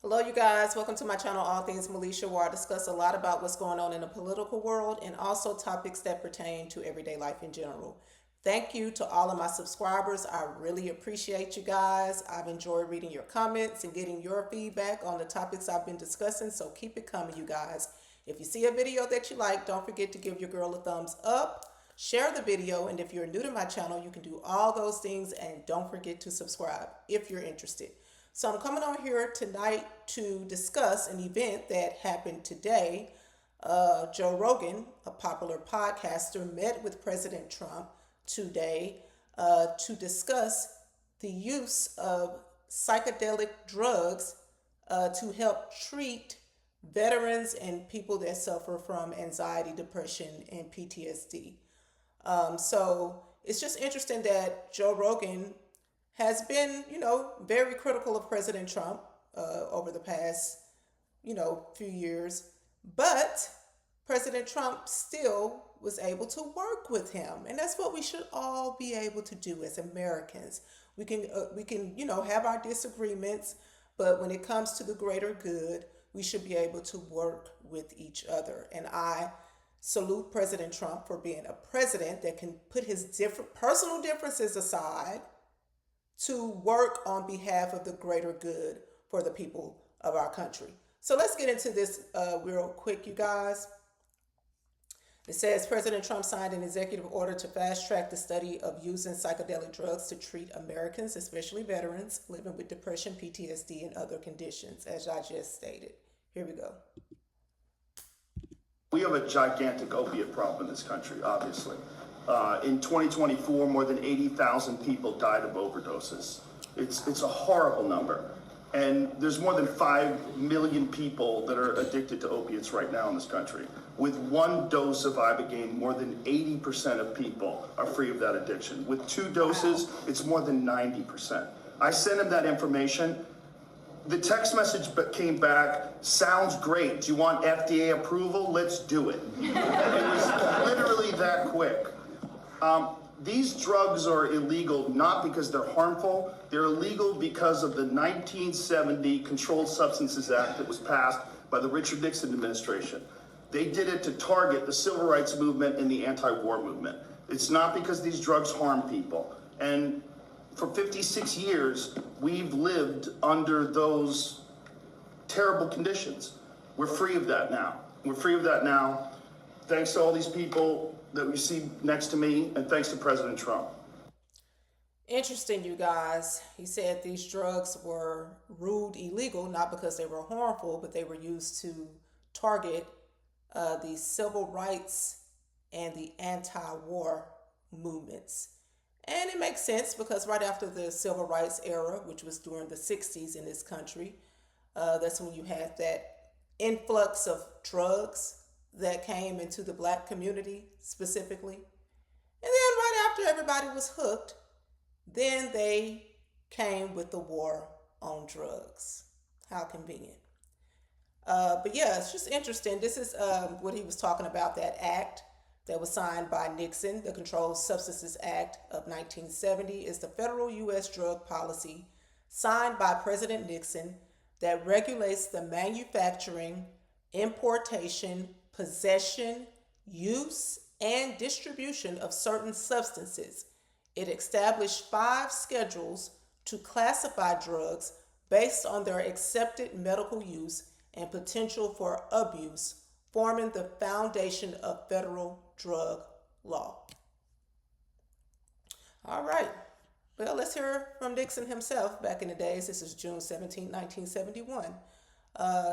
Hello, you guys. Welcome to my channel, All Things Militia, where I discuss a lot about what's going on in the political world and also topics that pertain to everyday life in general. Thank you to all of my subscribers. I really appreciate you guys. I've enjoyed reading your comments and getting your feedback on the topics I've been discussing, so keep it coming, you guys. If you see a video that you like, don't forget to give your girl a thumbs up, share the video, and if you're new to my channel, you can do all those things, and don't forget to subscribe if you're interested. So I'm coming on here tonight to discuss an event that happened today. Joe Rogan, a popular podcaster, met with President Trump today to discuss the use of psychedelic drugs to help treat veterans and people that suffer from anxiety, depression, and PTSD. So it's just interesting that Joe Rogan has been, very critical of President Trump over the past, few years. But President Trump still was able to work with him, and that's what we should all be able to do as Americans. We can, have our disagreements, but when it comes to the greater good, we should be able to work with each other. And I salute President Trump for being a president that can put his different personal differences aside to work on behalf of the greater good for the people of our country. So let's get into this real quick, you guys. It says President Trump signed an executive order to fast track the study of using psychedelic drugs to treat Americans, especially veterans, living with depression, PTSD, and other conditions, as I just stated. Here we go. We have a gigantic opiate problem in this country, obviously. In 2024, more than 80,000 people died of overdoses. It's a horrible number. And there's more than 5 million people that are addicted to opiates right now in this country. With one dose of Ibogaine, more than 80% of people are free of that addiction. With 2 doses, it's more than 90%. I sent him that information. The text message came back, sounds great. Do you want FDA approval? Let's do it. It was literally that quick. These drugs are illegal not because they're harmful. They're illegal because of the 1970 Controlled Substances Act that was passed by the Richard Nixon administration. They did it to target the civil rights movement and the anti-war movement. It's not because these drugs harm people. And for 56 years, we've lived under those terrible conditions. We're free of that now. We're free of that now. Thanks to all these people that we see next to me, and thanks to President Trump. Interesting, you guys. He said these drugs were ruled illegal not because they were harmful, but they were used to target the civil rights and the anti-war movements. And it makes sense because right after the civil rights era, which was during the 60s in this country, that's when you had that influx of drugs that came into the black community specifically. And then right after everybody was hooked, then they came with the war on drugs. How convenient. But yeah, it's just interesting. This is what he was talking about, that act that was signed by Nixon. The Controlled Substances Act of 1970 is the federal U.S. drug policy signed by President Nixon that regulates the manufacturing, importation, possession, use, and distribution of certain substances. It established 5 schedules to classify drugs based on their accepted medical use and potential for abuse, forming the foundation of federal drug law. All right. Well, let's hear from Nixon himself back in the days. This is June 17, 1971,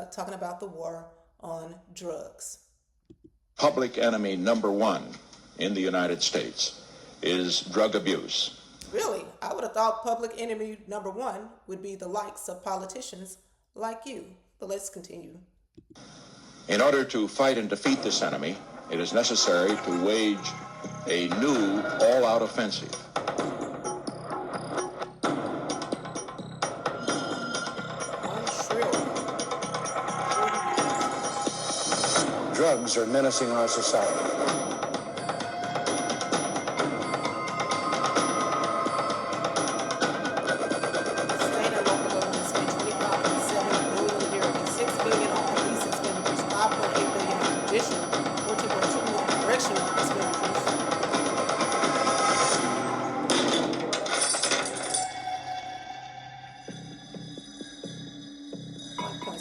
talking about the war on drugs. Public enemy number 1 in the United States is drug abuse. Really? I would have thought public enemy number 1 would be the likes of politicians like you. But let's continue. In order to fight and defeat this enemy, it is necessary to wage a new all-out offensive. Drugs are menacing our society.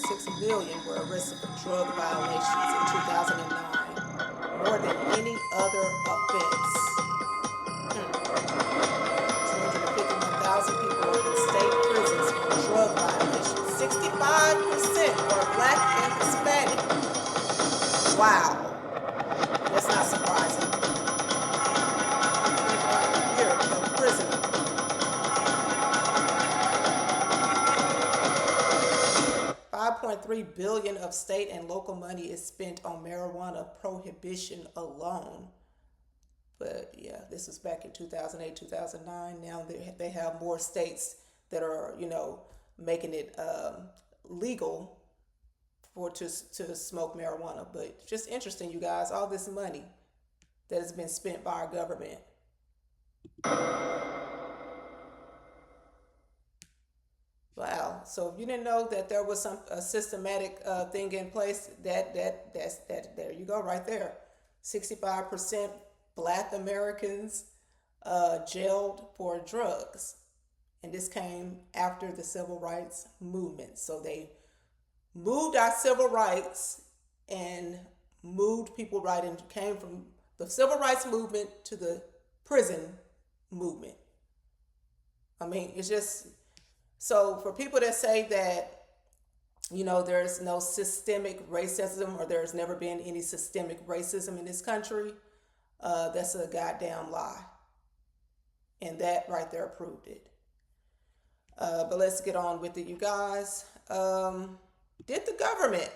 1.6 million were arrested for drug violations in 2009, more than any other offense. 251,000 people are in state prisons for drug violations. 65% were Black and Hispanic. Wow. That's not surprising. A year of prison. 5.3 billion of state and local money is spent on marijuana prohibition alone. But yeah, this was back in 2008, 2009. Now they have more states that are, making it legal to smoke marijuana. But just interesting, you guys, all this money that has been spent by our government. Wow. So if you didn't know that there was a systematic thing in place, that's there you go right there. 65% Black Americans jailed for drugs. And this came after the civil rights movement. So they moved our civil rights and moved people right and came from the civil rights movement to the prison movement. I mean, it's just, so for people that say that, there's no systemic racism or there's never been any systemic racism in this country, that's a goddamn lie. And that right there proved it. But let's get on with it, you guys. Did the government,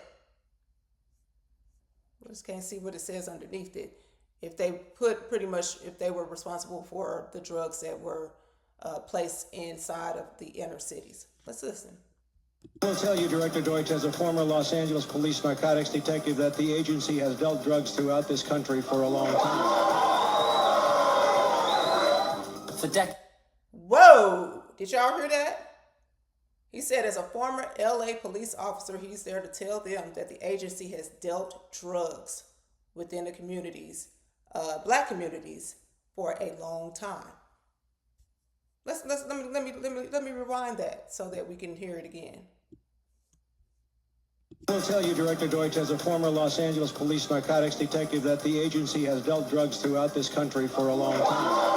I just can't see what it says underneath it, if they were responsible for the drugs that were placed inside of the inner cities. Let's listen. I will tell you, Director Deutsch, as a former Los Angeles police narcotics detective, that the agency has dealt drugs throughout this country for a long time. Whoa! Did y'all hear that? He said as a former LA police officer, he's there to tell them that the agency has dealt drugs within the communities, Black communities, for a long time. Let me rewind that so that we can hear it again. I will tell you, Director Deutsch, as a former Los Angeles police narcotics detective, that the agency has dealt drugs throughout this country for a long time.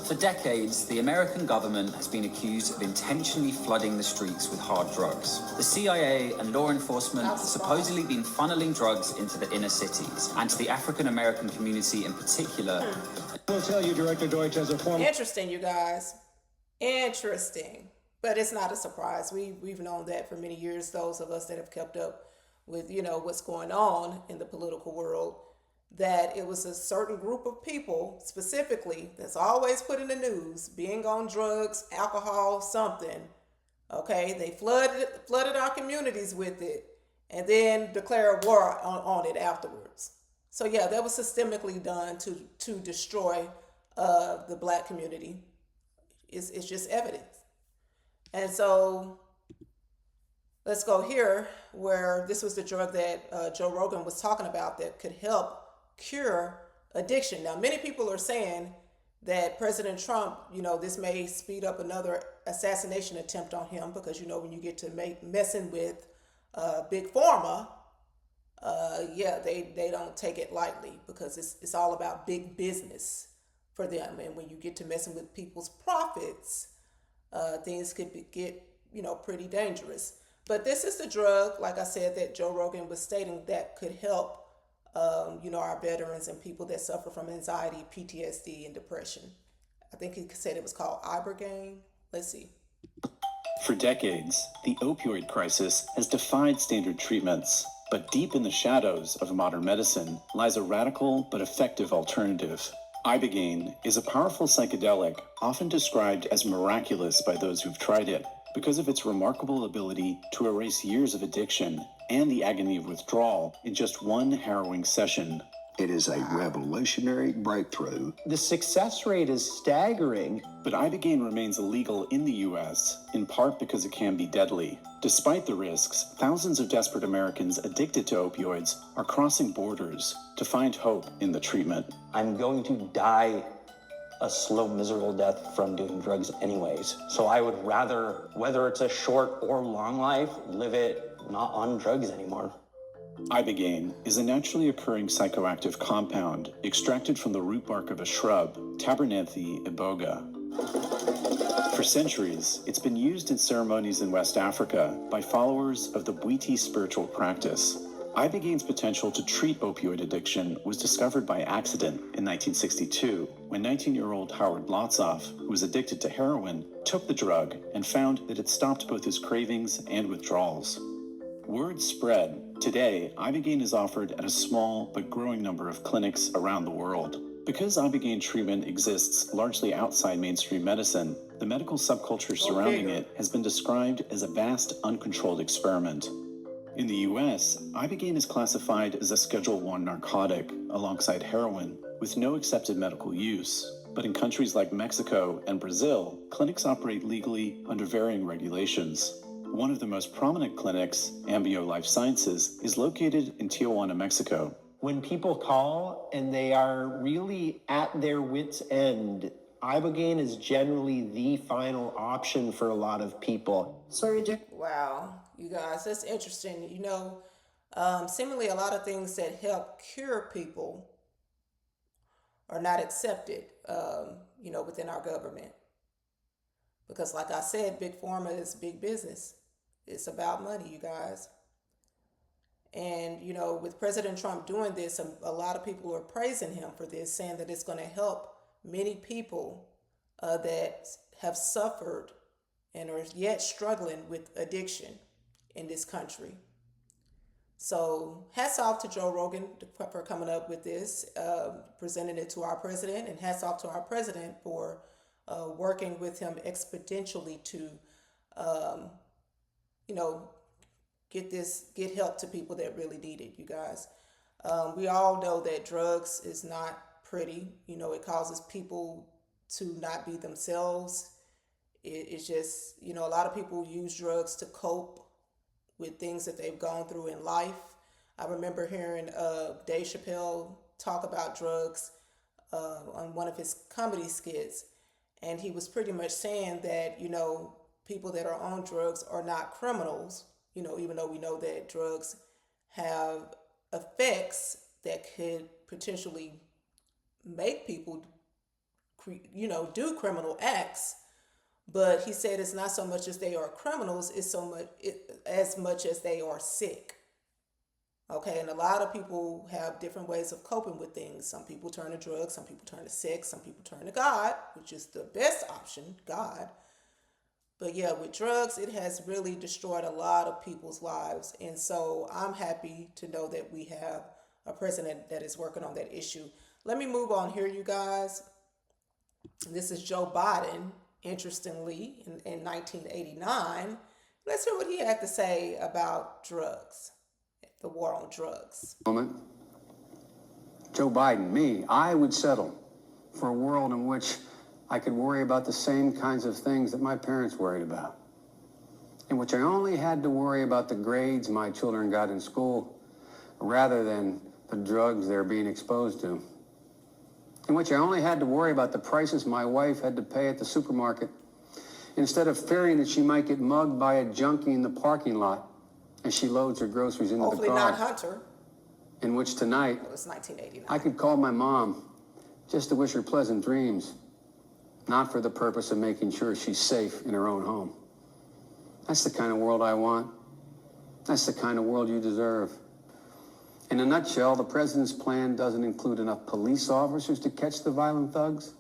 For decades, the American government has been accused of intentionally flooding the streets with hard drugs. The CIA and law enforcement have supposedly been funneling drugs into the inner cities, and to the African American community in particular. I will tell you, Director Deutsch, as a former... Interesting, you guys. Interesting. But it's not a surprise. We've known that for many years, those of us that have kept up with, what's going on in the political world, that it was a certain group of people specifically that's always put in the news, being on drugs, alcohol, something. Okay, they flooded our communities with it and then declare war on it afterwards. So yeah, that was systemically done to destroy the Black community. It's just evidence. And so let's go here where this was the drug that Joe Rogan was talking about that could help cure addiction. Now, many people are saying that President Trump, this may speed up another assassination attempt on him because, when you get to messing with Big Pharma, they don't take it lightly because it's all about big business for them. And when you get to messing with people's profits, things could get, pretty dangerous. But this is the drug, like I said, that Joe Rogan was stating that could help our veterans and people that suffer from anxiety, PTSD, and depression. I think he said it was called Ibogaine. Let's see. For decades, the opioid crisis has defied standard treatments. But deep in the shadows of modern medicine lies a radical but effective alternative. Ibogaine is a powerful psychedelic, often described as miraculous by those who've tried it, because of its remarkable ability to erase years of addiction and the agony of withdrawal in just one harrowing session. It is a revolutionary breakthrough. The success rate is staggering. But Ibogaine remains illegal in the U.S., in part because it can be deadly. Despite the risks, thousands of desperate Americans addicted to opioids are crossing borders to find hope in the treatment. I'm going to die a slow, miserable death from doing drugs anyways. So I would rather, whether it's a short or long life, live it not on drugs anymore. Ibogaine is a naturally occurring psychoactive compound extracted from the root bark of a shrub, Tabernanthe iboga. For centuries, it's been used in ceremonies in West Africa by followers of the Bwiti spiritual practice. Ibogaine's potential to treat opioid addiction was discovered by accident in 1962 when 19-year-old Howard Lotzoff, who was addicted to heroin, took the drug and found that it stopped both his cravings and withdrawals. Word spread. Today, Ibogaine is offered at a small but growing number of clinics around the world. Because Ibogaine treatment exists largely outside mainstream medicine, the medical subculture surrounding it has been described as a vast, uncontrolled experiment. In the U.S., Ibogaine is classified as a Schedule I narcotic alongside heroin, with no accepted medical use. But in countries like Mexico and Brazil, clinics operate legally under varying regulations. One of the most prominent clinics, Ambio Life Sciences, is located in Tijuana, Mexico. When people call and they are really at their wits' end, Ibogaine is generally the final option for a lot of people. Wow, you guys, that's interesting. You know, seemingly a lot of things that help cure people are not accepted, within our government. Because like I said, big pharma is big business. It's about money, you guys. And, with President Trump doing this, a lot of people are praising him for this, saying that it's going to help many people that have suffered and are yet struggling with addiction in this country. So hats off to Joe Rogan for coming up with this, presenting it to our president, and hats off to our president for working with him exponentially to, get help to people that really need it, you guys. We all know that drugs is not pretty. It causes people to not be themselves. It's just, a lot of people use drugs to cope with things that they've gone through in life. I remember hearing Dave Chappelle talk about drugs on one of his comedy skits, and he was pretty much saying that, people that are on drugs are not criminals, even though we know that drugs have effects that could potentially make people, do criminal acts. But he said it's not so much as they are criminals, it's as much as they are sick. Okay, and a lot of people have different ways of coping with things. Some people turn to drugs, some people turn to sex, some people turn to God, which is the best option, God. But yeah, with drugs, it has really destroyed a lot of people's lives. And so I'm happy to know that we have a president that is working on that issue. Let me move on here, you guys. This is Joe Biden, interestingly, in 1989. Let's hear what he had to say about drugs, the war on drugs. Joe Biden, me, I would settle for a world in which I could worry about the same kinds of things that my parents worried about, in which I only had to worry about the grades my children got in school rather than the drugs they're being exposed to, in which I only had to worry about the prices my wife had to pay at the supermarket instead of fearing that she might get mugged by a junkie in the parking lot as she loads her groceries into Hopefully the car. not Hunter. In which tonight, It was 1989. I could call my mom just to wish her pleasant dreams, not for the purpose of making sure she's safe in her own home. That's the kind of world I want. That's the kind of world you deserve. In a nutshell, the president's plan doesn't include enough police officers to catch the violent thugs,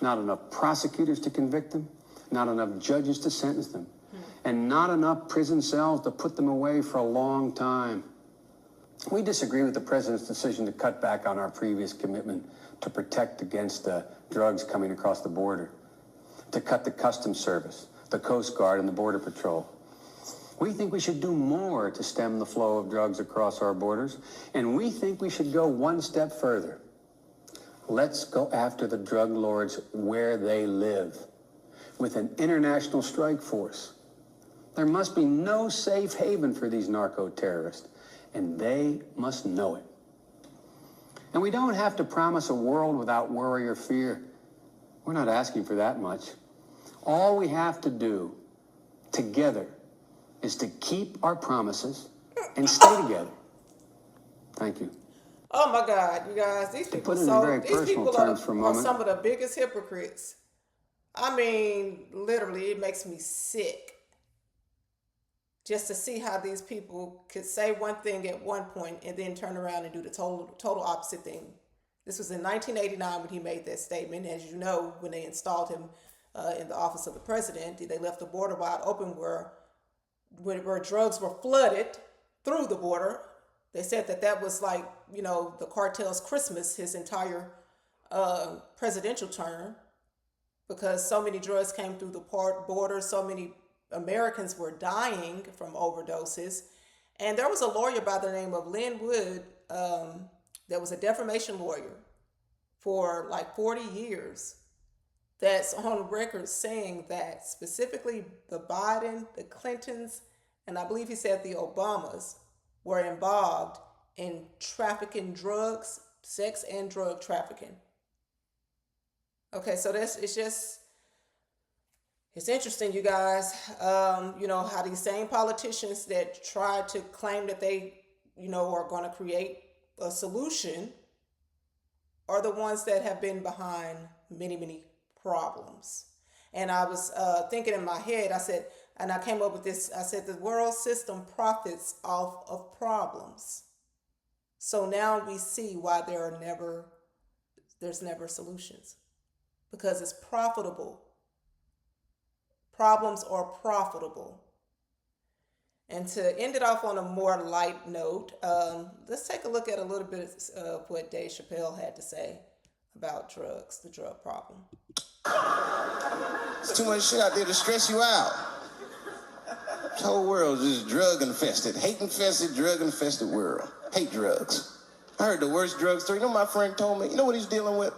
not enough prosecutors to convict them, not enough judges to sentence them, and not enough prison cells to put them away for a long time. We disagree with the president's decision to cut back on our previous commitment to protect against drugs coming across the border, to cut the Customs Service, the Coast Guard, and the Border Patrol. We think we should do more to stem the flow of drugs across our borders, and we think we should go one step further. Let's go after the drug lords where they live, with an international strike force. There must be no safe haven for these narco-terrorists, and they must know it. And we don't have to promise a world without worry or fear. We're not asking for that much. All we have to do together is to keep our promises and stay together. Thank you. Oh my God, you guys, these people, put it in very personal terms for a are moment. some of the biggest hypocrites. I mean, literally, it makes me sick just to see how these people could say one thing at one point and then turn around and do the total opposite thing. This was in 1989 when he made that statement. As you know, when they installed him in the office of the president, they left the border wide open where drugs were flooded through the border. They said that was like, the cartel's Christmas, his entire presidential term, because so many drugs came through the border, so many Americans were dying from overdoses. And there was a lawyer by the name of Lynn Wood that was a defamation lawyer for like 40 years that's on record saying that specifically the Biden, the Clintons, and I believe he said the Obamas were involved in trafficking drugs, sex and drug trafficking. Okay, so it's interesting, you guys, how these same politicians that try to claim that they, are going to create a solution are the ones that have been behind many, many problems. And I was thinking in my head, I came up with this, I said, the world system profits off of problems. So now we see why there's never solutions, because it's profitable. Problems are profitable. And to end it off on a more light note, let's take a look at a little bit of what Dave Chappelle had to say about drugs, the drug problem. There's too much shit out there to stress you out. This whole world is just drug infested, hate infested, drug infested world. Hate drugs. I heard the worst drug story. My friend told me, what he's dealing with?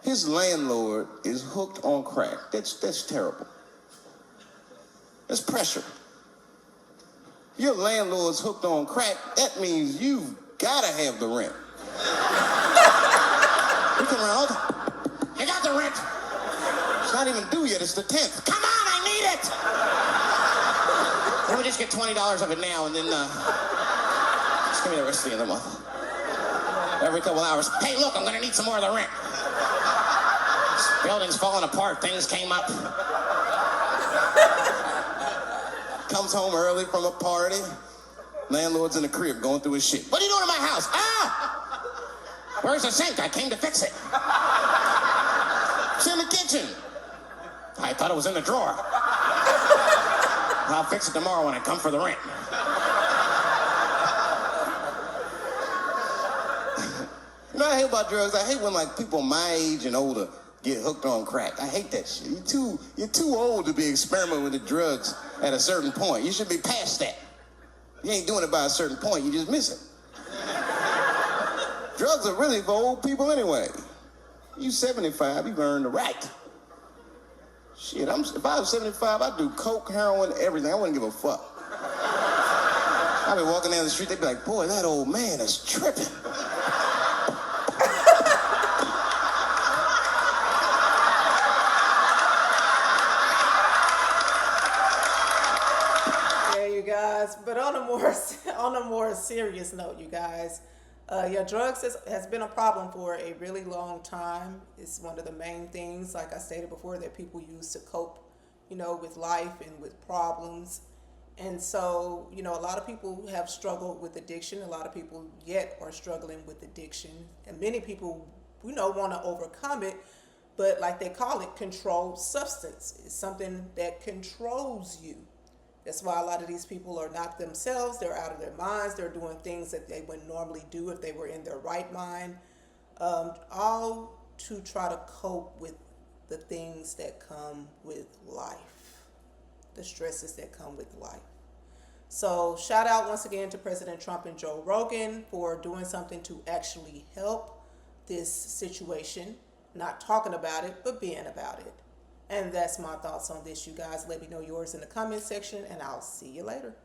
His landlord is hooked on crack. That's terrible. That's pressure. Your landlord's hooked on crack, that means you've got to have the rent. You come around, you got the rent. It's not even due yet, it's the 10th. Come on, I need it! Let me just get $20 of it now and then, just give me the rest of the other month. Every couple hours, hey look, I'm gonna need some more of the rent. This building's falling apart, things came up. Comes home early from a party. Landlord's in the crib going through his shit. What are you doing in my house? Where's the sink? I came to fix it. It's in the kitchen. I thought it was in the drawer. I'll fix it tomorrow when I come for the rent. I hate about drugs. I hate when people my age and older get hooked on crack. I hate that shit. You're too old to be experimenting with the drugs at a certain point. You should be past that. You ain't doing it by a certain point. You just miss it. Drugs are really for old people anyway. You 75, you've earned the right. Shit, if I was 75, I'd do coke, heroin, everything. I wouldn't give a fuck. I'd be walking down the street, they'd be like, boy, that old man is tripping. But on a more serious note, you guys, drugs has been a problem for a really long time. It's one of the main things, like I stated before, that people use to cope, with life and with problems. And so, a lot of people have struggled with addiction. A lot of people yet are struggling with addiction. And many people, want to overcome it, but like they call it, controlled substance. It's something that controls you. That's why a lot of these people are not themselves. They're out of their minds. They're doing things that they wouldn't normally do if they were in their right mind, all to try to cope with the things that come with life, the stresses that come with life. So shout out once again to President Trump and Joe Rogan for doing something to actually help this situation, not talking about it, but being about it. And that's my thoughts on this, you guys. Let me know yours in the comment section, and I'll see you later.